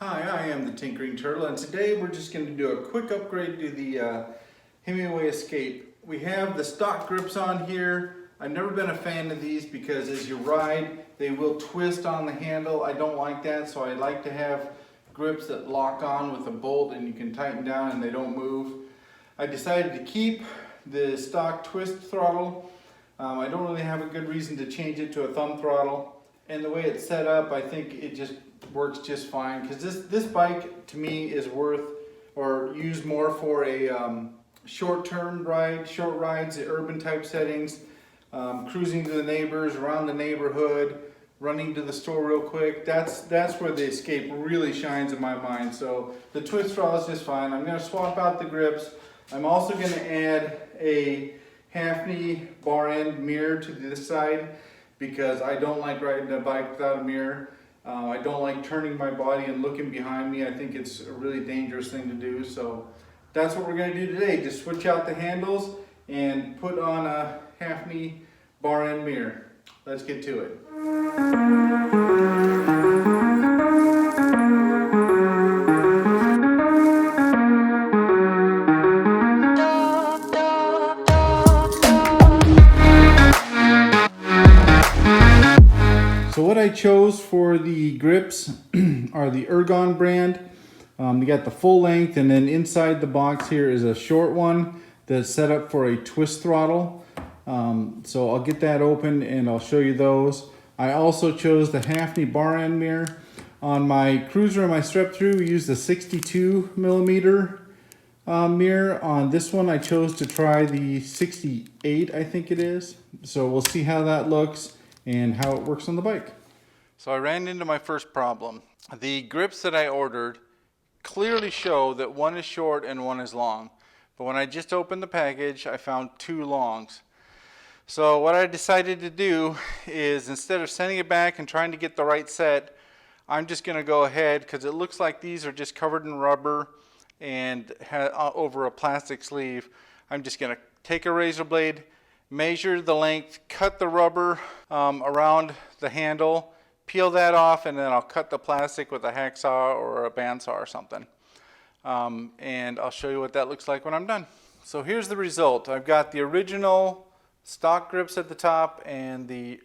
Hi, I am the Tinkering Turtle, and today we're just going to do a quick upgrade to the Hemingway Escape. We have the stock grips on here. I've never been a fan of these because as you ride, they will twist on the handle. I don't like that, so I like to have grips that lock on with a bolt and you can tighten down and they don't move. I decided to keep the stock twist throttle. I don't really have a good reason to change it to a thumb throttle. And the way it's set up, I think it just works just fine, because this bike to me is worth or used more for a short-term ride, short rides, the urban type settings, cruising to the neighbors, around the neighborhood, running to the store real quick. That's where the Escape really shines in my mind. So the twist throttle is just fine. I'm going to swap out the grips. I'm also going to add a Hafny bar end mirror to this side because I don't like riding a bike without a mirror. I don't like turning my body and looking behind me. I think it's a really dangerous thing to do. So that's what we're going to do today. Just switch out the handles and put on a Hafny bar end mirror. Let's get to it. So what I chose for the grips are the Ergon brand. They got the full length, and then inside the box here is a short one that's set up for a twist throttle. So I'll get that open and I'll show you those. I also chose the Hafny bar end mirror. On my cruiser and my step through, we used the 62 millimeter mirror. On this one I chose to try the 68, I think it is. So we'll see how that looks and how it works on the bike. So I ran into my first problem. The grips that I ordered clearly show that one is short and one is long. But when I just opened the package, I found two longs. So what I decided to do is, instead of sending it back and trying to get the right set, I'm just going to go ahead, because it looks like these are just covered in rubber and over a plastic sleeve. I'm just going to take a razor blade, measure the length, cut the rubber around the handle, peel that off, and then I'll cut the plastic with a hacksaw or a bandsaw or something. And I'll show you what that looks like when I'm done. So here's the result. I've got the original stock grips at the top and the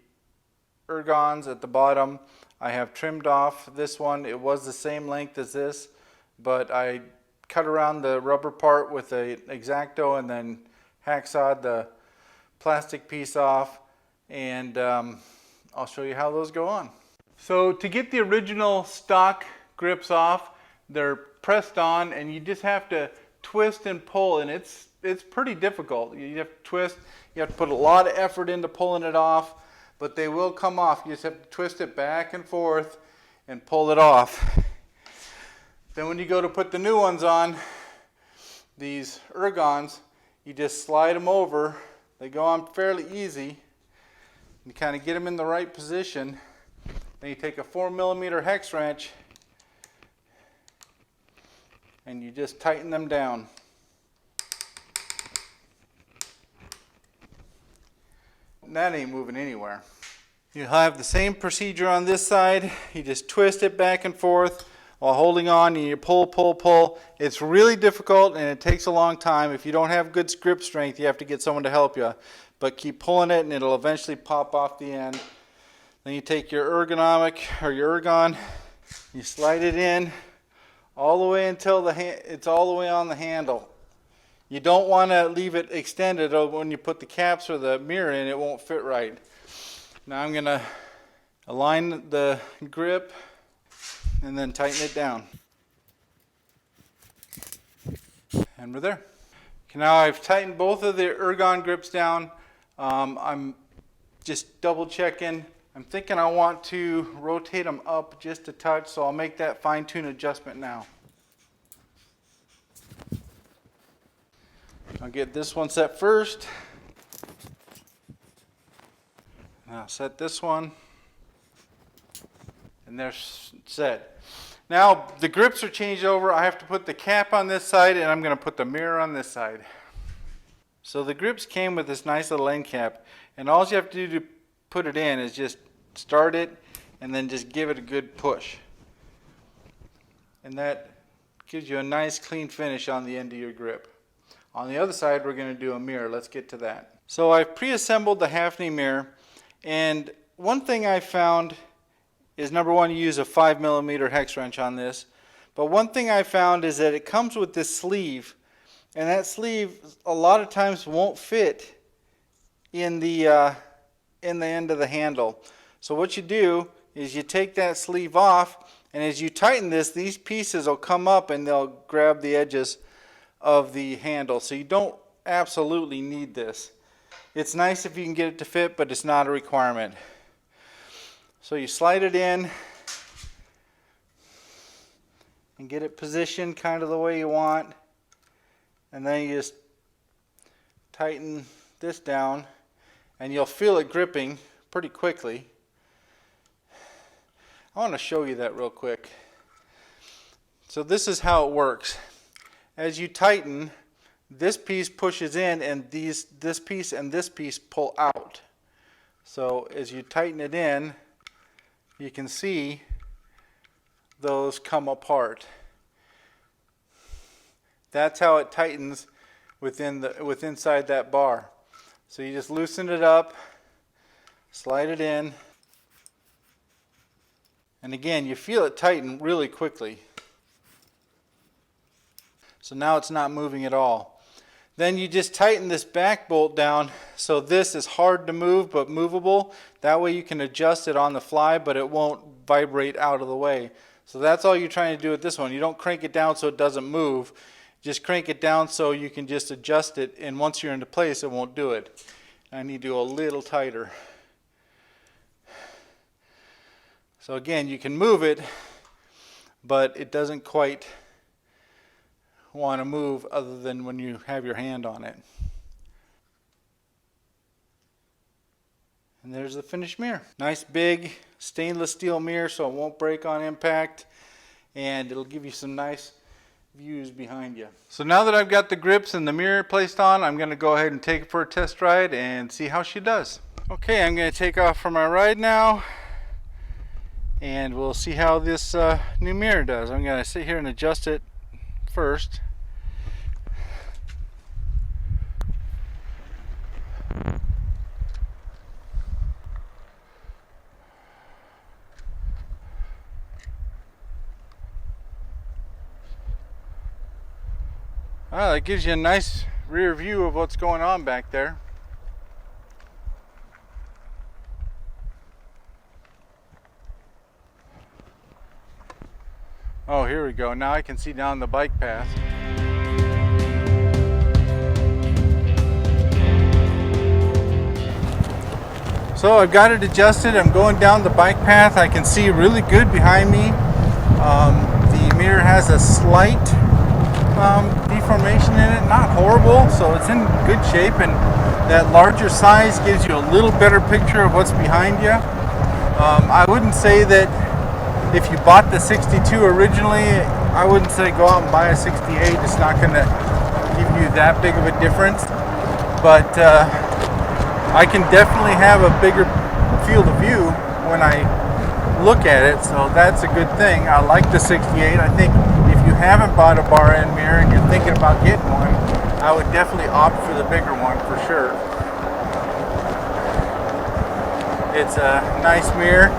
Ergons at the bottom. I have trimmed off this one. It was the same length as this, but I cut around the rubber part with an X-Acto and then hacksawed the plastic piece off, and I'll show you how those go on. So to get the original stock grips off, they're pressed on and you just have to twist and pull, and it's pretty difficult. You have to twist, you have to put a lot of effort into pulling it off, but they will come off. You just have to twist it back and forth and pull it off. Then when you go to put the new ones on, these Ergons, you just slide them over. They go on fairly easy. You kind of get them in the right position. Then you take a 4mm hex wrench and you just tighten them down. And that ain't moving anywhere. You'll have the same procedure on this side. You just twist it back and forth while holding on, and you pull, pull, pull. It's really difficult and it takes a long time. If you don't have good grip strength, you have to get someone to help you. But keep pulling it and it'll eventually pop off the end. Then you take your Ergon, you slide it in all the way until it's all the way on the handle. You don't want to leave it extended, or when you put the caps or the mirror in, it won't fit right. Now I'm going to align the grip and then tighten it down. And we're there. Okay, now I've tightened both of the Ergon grips down. I'm just double checking. I'm thinking I want to rotate them up just a touch, so I'll make that fine-tune adjustment now. I'll get this one set first. Now set this one. And they're set. Now the grips are changed over. I have to put the cap on this side and I'm going to put the mirror on this side. So the grips came with this nice little end cap, and all you have to do to put it in is just start it and then just give it a good push. and that gives you a nice clean finish on the end of your grip. On the other side, we're going to do a mirror. Let's get to that. So I've pre-assembled the Hafny mirror, and one thing I found is, number one, you use a 5mm hex wrench on this. But one thing I found is that it comes with this sleeve, and that sleeve a lot of times won't fit in the end of the handle. So what you do is you take that sleeve off, and as you tighten this, these pieces will come up and they'll grab the edges of the handle. So you don't absolutely need this. It's nice if you can get it to fit, but it's not a requirement. So you slide it in and get it positioned kind of the way you want, and then you just tighten this down and you'll feel it gripping pretty quickly. I want to show you that real quick. So this is how it works. As you tighten, this piece pushes in, and this piece and this piece pull out. So as you tighten it in, you can see those come apart. That's how it tightens inside that bar. So you just loosen it up, slide it in, and again, you feel it tighten really quickly. So now it's not moving at all. Then you just tighten this back bolt down, so this is hard to move but movable. That way you can adjust it on the fly, but it won't vibrate out of the way. So that's all you're trying to do with this one. You don't crank it down so it doesn't move. Just crank it down so you can just adjust it, and once you're into place, it won't do it. I need to go a little tighter. So again, you can move it, but it doesn't quite want to move other than when you have your hand on it. And there's the finished mirror. Nice big stainless steel mirror, so it won't break on impact, and it'll give you some nice views behind you. So now that I've got the grips and the mirror placed on, I'm going to go ahead and take it for a test ride and see how she does. Okay, I'm going to take off for my ride now, and we'll see how this new mirror does. I'm going to sit here and adjust it first. Well, it gives you a nice rear view of what's going on back there. Oh, here we go. Now I can see down the bike path. So I've got it adjusted. I'm going down the bike path. I can see really good behind me. The mirror has a slight deformation in it, not horrible, so it's in good shape, and that larger size gives you a little better picture of what's behind you. I wouldn't say that if you bought the 62 originally, I wouldn't say go out and buy a 68. It's not going to give you that big of a difference, but I can definitely have a bigger field of view when I look at it, so that's a good thing. I like the 68. I think if you haven't bought a bar end mirror and you're thinking about getting one, I would definitely opt for the bigger one for sure. It's a nice mirror,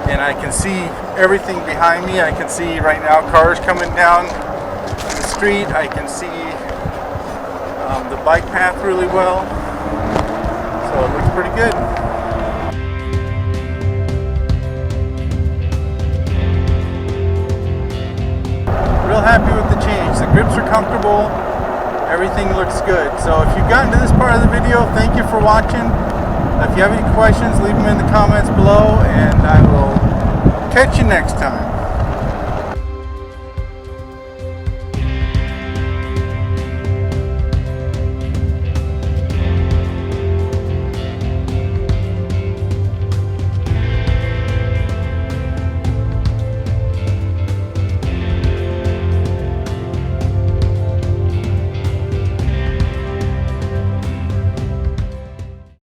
and I can see everything behind me. I can see right now cars coming down the street. I can see the bike path really well, so it looks pretty good. Real happy with the change. The grips are comfortable, everything looks good. So if you've gotten to this part of the video, thank you for watching. If you have any questions, leave them in the comments below, and I will catch you next time.